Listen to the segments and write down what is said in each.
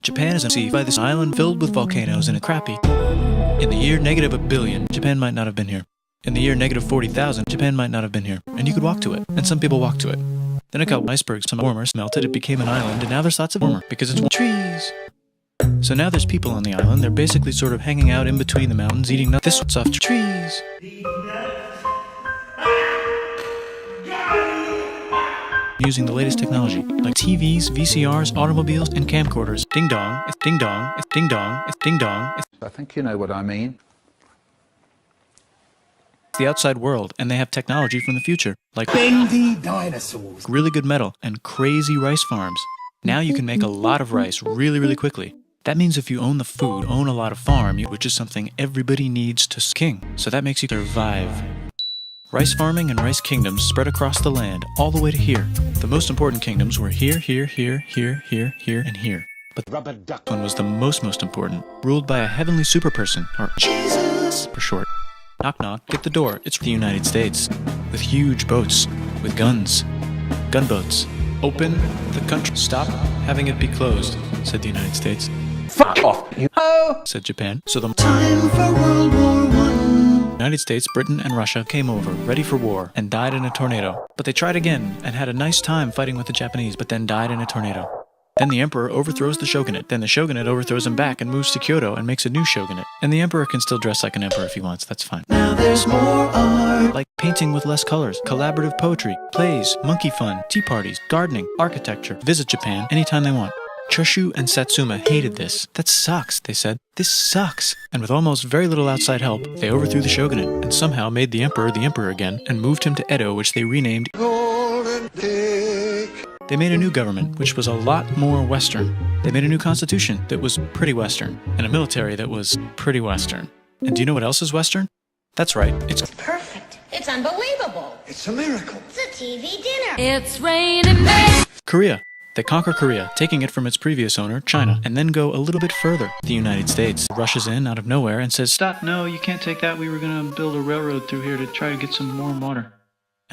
Japan is conceived by this island filled with volcanoes and it's crappy. In the year -1 billion, Japan might not have been here. In the year -40,000, Japan might not have been here. And you could walk to it. And some people walk to it. Then a couple icebergs, some warmer, melted, it became an island, and now there's lots of warmer, because it's trees. So now there's people on the island, they're basically sort of hanging out in between the mountains, eating nuts. This off trees. Using the latest technology, like TVs, VCRs, automobiles, and camcorders. Ding dong, it's ding dong, it's ding dong, it's ding dong. I think you know what I mean. The outside world, and they have technology from the future, like bendy dinosaurs, really good metal, and crazy rice farms. Now you can make a lot of rice really quickly. That means if you own the food, own a lot of farm, which is something everybody needs to king. So that makes you survive. Rice farming and rice kingdoms spread across the land, all the way to here. The most important kingdoms were here, and here. But the rubber duck one was the most important, ruled by a heavenly super person, or Jesus for short. Knock knock, get the door. It's the United States. With huge boats, with guns. Gunboats. Open the country. Stop having it be closed, said the United States. Fuck off, you ho! Said Japan. So the time for World War I. United States, Britain, and Russia came over, ready for war, and died in a tornado. But they tried again, and had a nice time fighting with the Japanese, but then died in a tornado. Then the emperor overthrows the shogunate. Then the shogunate overthrows him back and moves to Kyoto and makes a new shogunate. And the emperor can still dress like an emperor if he wants, that's fine. Now there's more art. Like painting with less colors, collaborative poetry, plays, monkey fun, tea parties, gardening, architecture. Visit Japan anytime they want. Choshu and Satsuma hated this. That sucks, they said. This sucks. And with almost very little outside help, they overthrew the shogunate and somehow made the emperor again and moved him to Edo, which they renamed Golden Dick. They made a new government, which was a lot more Western. They made a new constitution that was pretty Western, and a military that was pretty Western. And do you know what else is Western? That's right, it's perfect. It's unbelievable. It's a miracle. It's a TV dinner. It's raining men. Korea. They conquer Korea, taking it from its previous owner, China, and then go a little bit further. The United States rushes in out of nowhere and says, "Stop, no, you can't take that. We were going to build a railroad through here to try to get some warm water."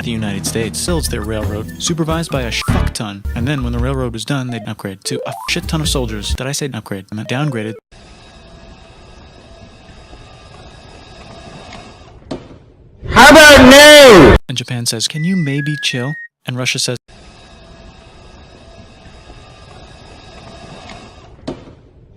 The United States builds their railroad, supervised by a fuck ton, and then when the railroad was done, they'd upgrade to a shit ton of soldiers. Did I say upgrade? I meant downgraded. How about no? And Japan says, "Can you maybe chill?" And Russia says,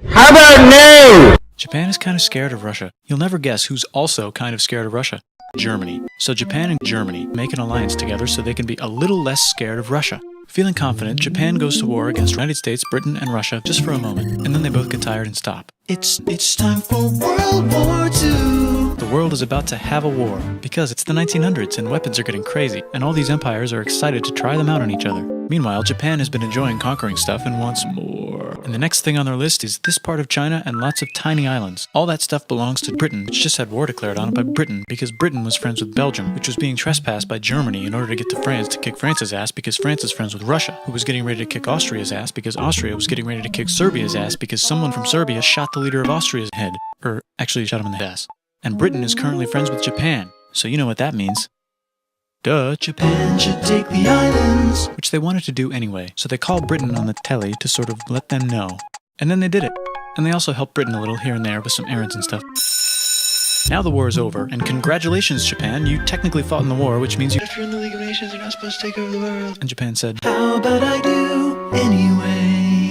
how about no? Japan is kind of scared of Russia. You'll never guess who's also kind of scared of Russia. Germany. So Japan and Germany make an alliance together so they can be a little less scared of Russia. Feeling confident, Japan goes to war against the United States, Britain, and Russia just for a moment, and then they both get tired and stop. It's time for World War II. The world is about to have a war, because it's the 1900s and weapons are getting crazy, and all these empires are excited to try them out on each other. Meanwhile, Japan has been enjoying conquering stuff and wants more. And the next thing on their list is this part of China and lots of tiny islands. All that stuff belongs to Britain, which just had war declared on it by Britain because Britain was friends with Belgium, which was being trespassed by Germany in order to get to France to kick France's ass because France is friends with Russia, who was getting ready to kick Austria's ass because Austria was getting ready to kick Serbia's ass because someone from Serbia shot the leader of Austria's head. Or actually shot him in the ass. And Britain is currently friends with Japan, so you know what that means. Duh, Japan should take the islands. Which they wanted to do anyway, so they called Britain on the telly to sort of let them know. And then they did it. And they also helped Britain a little here and there with some errands and stuff. Now the war is over, and congratulations, Japan, you technically fought in the war, which means if you're in the League of Nations, you're not supposed to take over the world. And Japan said, how about I do anyway?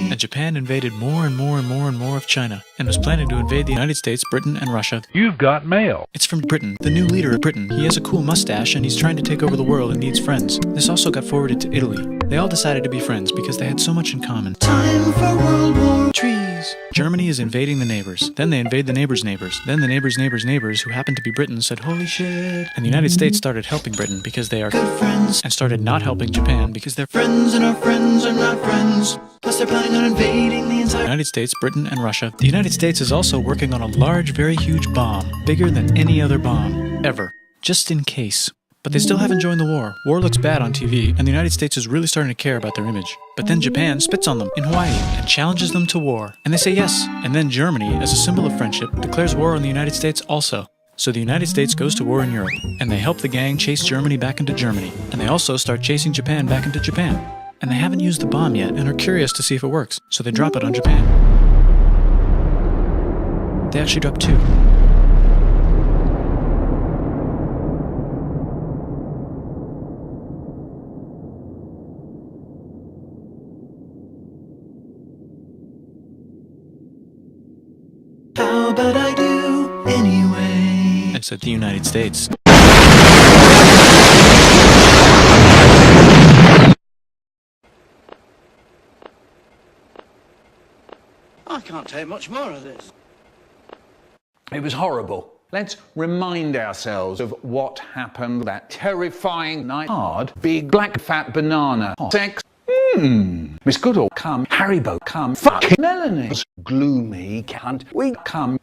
And Japan invaded more and more of China, and was planning to invade the United States, Britain, and Russia. You've got mail. It's from Britain, the new leader of Britain. He has a cool mustache, and he's trying to take over the world and needs friends. This also got forwarded to Italy. They all decided to be friends because they had so much in common. Time for World War Trees. Germany is invading the neighbors. Then they invade the neighbors' neighbors. Then the neighbors' neighbors' neighbors, who happened to be Britain, said, holy shit. And the United States started helping Britain because they are good friends, and started not helping Japan because they're friends and our friends are not friends. Plus they're planning on invading the entire United States, Britain, and Russia. The United States is also working on a large, very huge bomb, bigger than any other bomb, ever, just in case. But they still haven't joined the war. War looks bad on TV, and the United States is really starting to care about their image. But then Japan spits on them in Hawaii and challenges them to war. And they say yes. And then Germany, as a symbol of friendship, declares war on the United States also. So the United States goes to war in Europe, and they help the gang chase Germany back into Germany. And they also start chasing Japan back into Japan. And they haven't used the bomb yet and are curious to see if it works, so they drop it on Japan. They actually dropped 2. How about I do anyway? I said the United States. I can't take much more of this. It was horrible. Let's remind ourselves of what happened that terrifying night. Hard, big, black, fat banana. Hot sex. Miss Goodall, come. Haribo, come. Fucking Melanie. Gloomy cunt. We come.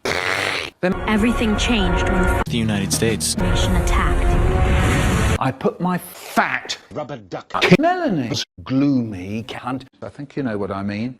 Everything changed when the The United States. nation attacked. I put my fat rubber duck. Melanie. Gloomy cunt. I think you know what I mean.